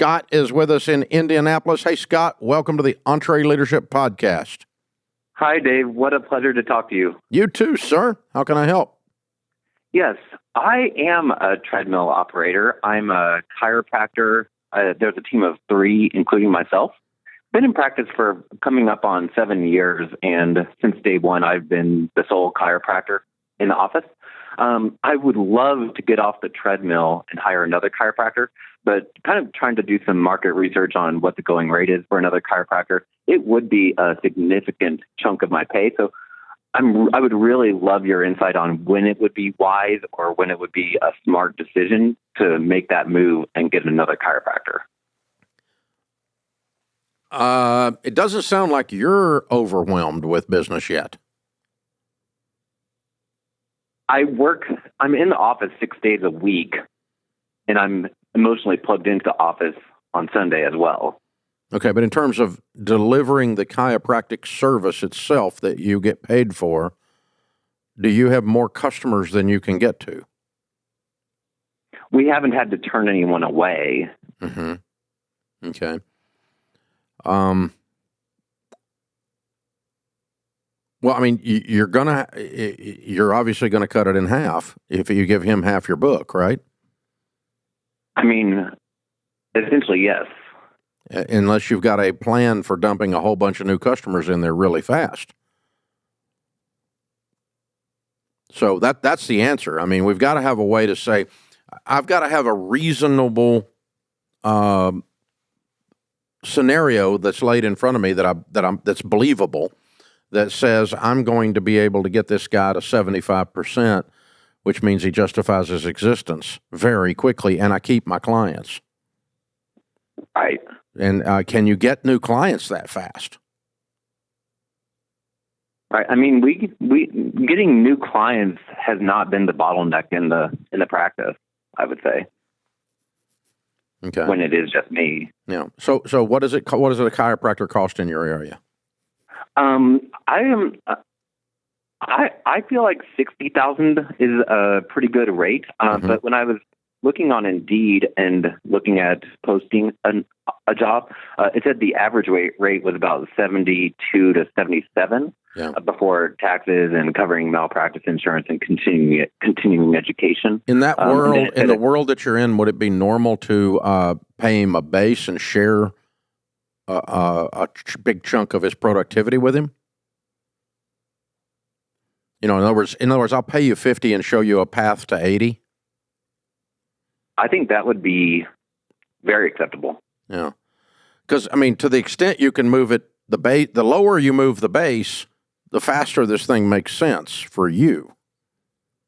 Scott is with us in Indianapolis. Hey, Scott, welcome to the EntreLeadership Podcast. Hi, Dave. What a pleasure to talk to you. You too, sir. How can I help? Yes, I am a treadmill operator. I'm a chiropractor. There's a team of 3, including myself. Been in practice for coming up on 7 years, and since day one, I've been the sole chiropractor in the office. I would love to get off the treadmill and hire another chiropractor, but kind of trying to do some market research on what the going rate is for another chiropractor. It would be a significant chunk of my pay. So I would really love your insight on when it would be wise or when it would be a smart decision to make that move and get another chiropractor. It doesn't sound like you're overwhelmed with business yet. I'm in the office 6 days a week, and I'm emotionally plugged into the office on Sunday as well. Okay, but in terms of delivering the chiropractic service itself that you get paid for, do you have more customers than you can get to? We haven't had to turn anyone away. Mm-hmm. Okay. Well, I mean, you're obviously gonna cut it in half if you give him half your book, right? I mean, essentially, yes. Unless you've got a plan for dumping a whole bunch of new customers in there really fast. So that's the answer. I mean, we've got to have a way to say, I've got to have a reasonable scenario that's laid in front of me that's believable, that says I'm going to be able to get this guy to 75%, which means he justifies his existence very quickly, and I keep my clients. Right. And can you get new clients that fast? Right. I mean, we getting new clients has not been the bottleneck in the practice, I would say. Okay. When it is just me. Yeah. So what does a chiropractor cost in your area? I feel like 60,000 is a pretty good rate. But when I was looking on Indeed and looking at posting a job, it said the average rate was about 72 to 77 before taxes and covering malpractice insurance and continuing education. In that world, in the world that you're in, would it be normal to pay him a base and share a big chunk of his productivity with him? You know, in other words, I'll pay you 50 and show you a path to 80. I think that would be very acceptable. Yeah, because I mean, to the extent you can move it, the lower you move the base, the faster this thing makes sense for you.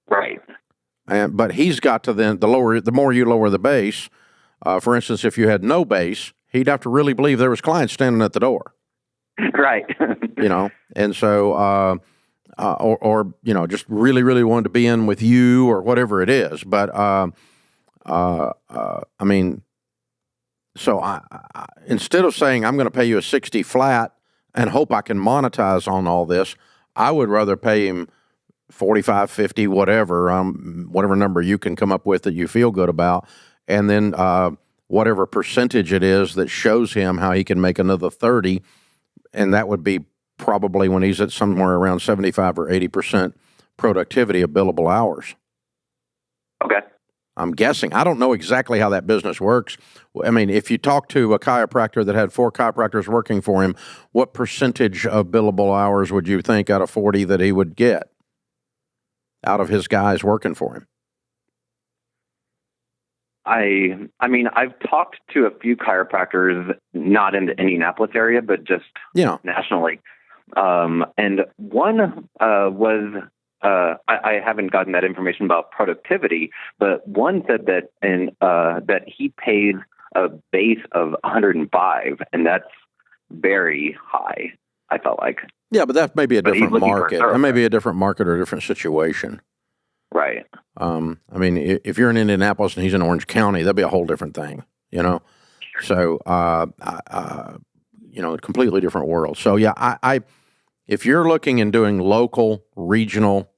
Right. But he's got to then the more you lower the base. For instance, if you had no base, he'd have to really believe there was clients standing at the door. Right. You know, and so. Or you know, just really, really wanted to be in with you or whatever it is. But I mean, so I instead of saying I'm going to pay you a 60 flat and hope I can monetize on all this, I would rather pay him 45, 50, whatever number you can come up with that you feel good about, and then whatever percentage it is that shows him how he can make another 30, and that would be probably when he's at somewhere around 75 or 80% productivity of billable hours. Okay. I'm guessing. I don't know exactly how that business works. I mean, if you talk to a chiropractor that had 4 chiropractors working for him, what percentage of billable hours would you think out of 40 that he would get out of his guys working for him? I mean, I've talked to a few chiropractors, not in the Indianapolis area, but just nationally. And one was, I haven't gotten that information about productivity, but one said that that he paid a base of 105, and that's very high, I felt like. Yeah, but that may be a different market. That may be a different market or a different situation. Right. I mean, if you're in Indianapolis and he's in Orange County, that'd be a whole different thing, you know? So, you know, a completely different world. So, yeah, if you're looking and doing local, regional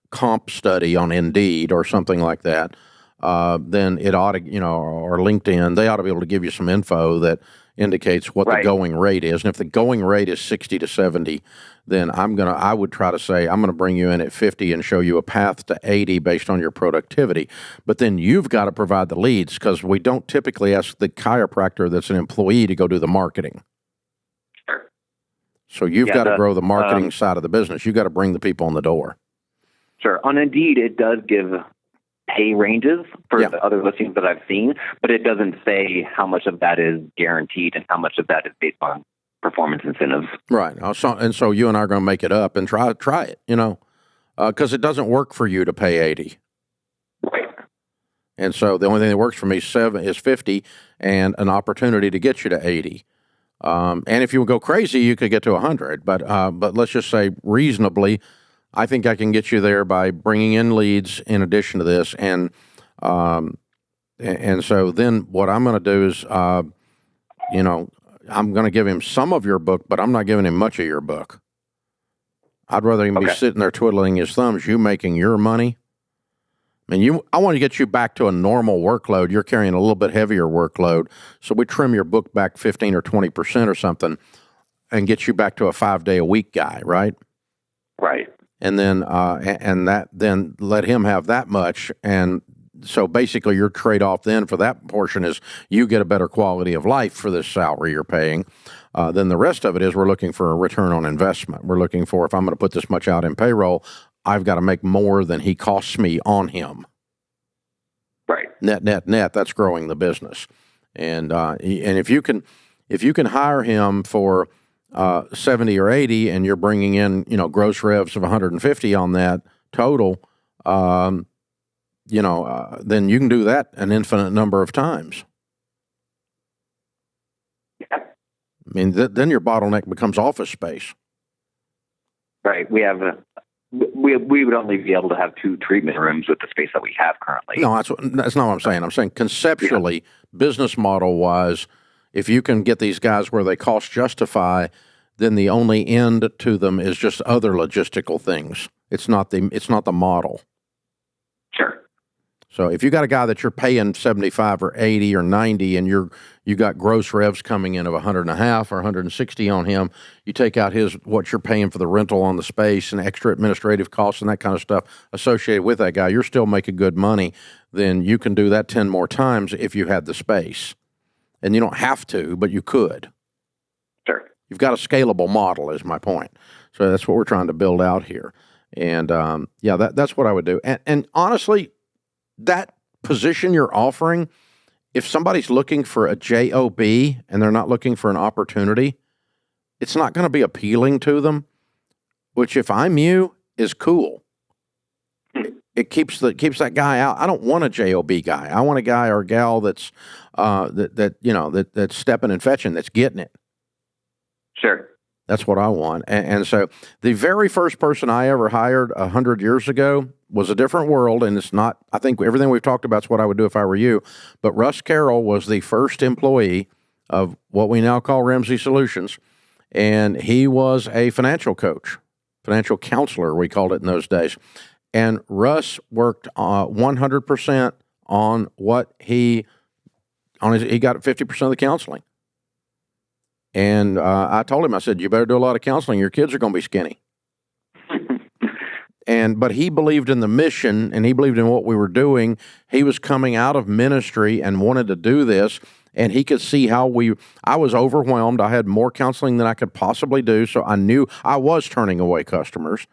comp study on Indeed or something like that, then it ought to, or LinkedIn, they ought to be able to give you some info that indicates what the going rate is. And if the going rate is 60 to 70, then I would try to say, I'm going to bring you in at 50 and show you a path to 80 based on your productivity. But then you've got to provide the leads, because we don't typically ask the chiropractor that's an employee to go do the marketing. Sure. So you've got to grow the marketing side of the business. You've got to bring the people in the door. Sure. On Indeed, it does give pay ranges for the other listings that I've seen, but it doesn't say how much of that is guaranteed and how much of that is based on performance incentives. Right. So you and I are going to make it up and try it, because it doesn't work for you to pay 80. Right. And so the only thing that works for me is 50 and an opportunity to get you to 80. And if you would go crazy, you could get to 100. But let's just say reasonably, I think I can get you there by bringing in leads in addition to this. And so then what I'm going to do is, I'm going to give him some of your book, but I'm not giving him much of your book. I'd rather him be sitting there twiddling his thumbs, you making your money. I mean, I want to get you back to a normal workload. You're carrying a little bit heavier workload. So we trim your book back 15 or 20% or something and get you back to a 5-day-a-week guy, right? Right. And then then let him have that much. And so basically your trade-off then for that portion is you get a better quality of life for this salary you're paying. Then the rest of it is we're looking for a return on investment. We're looking for, if I'm going to put this much out in payroll, I've got to make more than he costs me on him. Right. Net, that's growing the business. And if you can hire him for 70 or 80 and you're bringing in, gross revs of 150 on that total, then you can do that an infinite number of times. Yeah. I mean, then your bottleneck becomes office space. Right. We would only be able to have 2 treatment rooms with the space that we have currently. No, that's not what I'm saying. I'm saying conceptually, business model wise, if you can get these guys where they cost justify, then the only end to them is just other logistical things. It's not the model. Sure. So if you got a guy that you're paying 75 or 80 or 90 and you got gross revs coming in of 100.5 or 160 on him, you take out what you're paying for the rental on the space and extra administrative costs and that kind of stuff associated with that guy, you're still making good money. Then you can do that 10 more times if you had the space. And you don't have to, but you could. Sure. You've got a scalable model is my point. So that's what we're trying to build out here. And that's what I would do. And honestly, that position you're offering, if somebody's looking for a job and they're not looking for an opportunity, it's not going to be appealing to them, which if I'm you is cool. It keeps that guy out. I don't want a job guy. I want a guy or gal that's that's stepping and fetching, that's getting it. Sure. That's what I want. And so the very first person I ever hired 100 years ago was a different world, and it's not, I think everything we've talked about is what I would do if I were you, but Russ Carroll was the first employee of what we now call Ramsey Solutions, and he was a financial coach, financial counselor, we called it in those days. And Russ worked 100% on what he got 50% of the counseling. And I told him, I said, you better do a lot of counseling. Your kids are going to be skinny. But he believed in the mission and he believed in what we were doing. He was coming out of ministry and wanted to do this. And he could see how I was overwhelmed. I had more counseling than I could possibly do. So I knew I was turning away customers.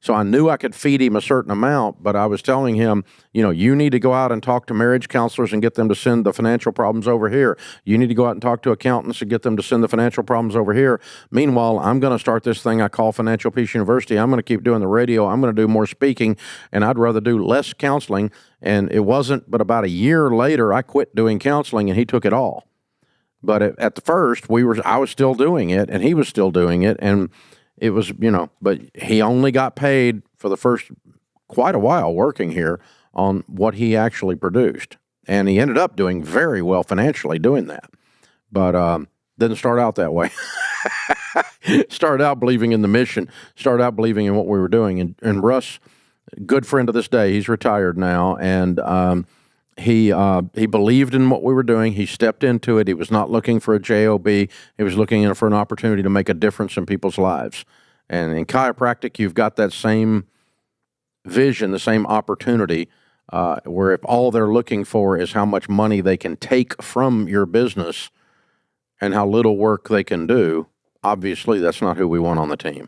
So I knew I could feed him a certain amount, but I was telling him, you need to go out and talk to marriage counselors and get them to send the financial problems over here. You need to go out and talk to accountants and get them to send the financial problems over here. Meanwhile, I'm going to start this thing I call Financial Peace University. I'm going to keep doing the radio. I'm going to do more speaking, and I'd rather do less counseling. And it wasn't, but about a year later, I quit doing counseling, and he took it all. But at the first, I was still doing it, and he was still doing it, and it was, but he only got paid for the first quite a while working here on what he actually produced. And he ended up doing very well financially doing that. But didn't start out that way. Started out believing in the mission, started out believing in what we were doing. And Russ, good friend to this day, he's retired now. And He believed in what we were doing. He stepped into it. He was not looking for a job. He was looking for an opportunity to make a difference in people's lives. And in chiropractic, you've got that same vision, the same opportunity, where if all they're looking for is how much money they can take from your business and how little work they can do, obviously that's not who we want on the team.